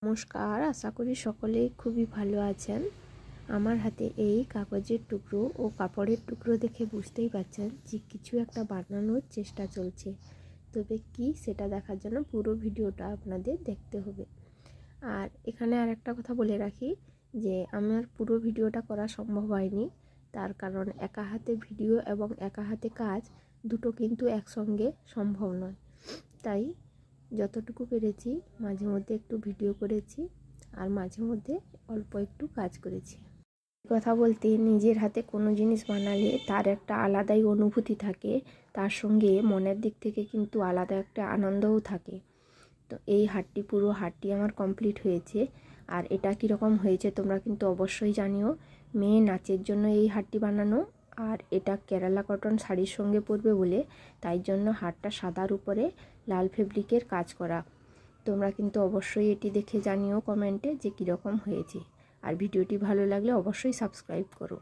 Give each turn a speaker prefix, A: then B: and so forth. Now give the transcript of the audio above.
A: নমস্কার, আশা করি সকলেই খুবই ভালো আছেন। আমার হাতে এই কাগজের টুকরো ও কাপড়ের টুকরো দেখে বুঝতেই পারছেন যে কিছু একটা বানানোর চেষ্টা চলছে। তবে কি সেটা দেখার জন্য পুরো ভিডিওটা আপনাদের দেখতে হবে। আর এখানে আর একটা কথা বলে রাখি যে আমার পুরো ভিডিওটা করা সম্ভব হয়নি, তার কারণ একা হাতে ভিডিও এবং একা হাতে কাজ দুটো কিন্তু একসঙ্গে সম্ভব নয়। তাই যতটুকু পেরেছি মাঝে মধ্যে একটু ভিডিও করেছি আর মাঝে মধ্যে অল্প একটু কাজ করেছি। কথা বলতে নিজের হাতে কোনো জিনিস বানালে তার একটা আলাদাই অনুভূতি থাকে, তার সঙ্গে মনের দিক থেকে কিন্তু আলাদা একটা আনন্দও থাকে। তো এই পুরো হারটি আমার কমপ্লিট হয়েছে। আর এটা কীরকম হয়েছে তোমরা কিন্তু অবশ্যই জানিও। মেয়ে নাচের জন্য এই হারটি বানানো, আর এটা কেরালা কটন শাড়ির সঙ্গে পরবে বলে তাই জন্য হারটা সাদার উপরে লাল ফেব্রিকের কাজ করা। তোমরা কিন্তু অবশ্যই এটি দেখে জানিও কমেন্টে যে কীরকম হয়েছে। আর ভিডিওটি ভালো লাগলে অবশ্যই সাবস্ক্রাইব করো।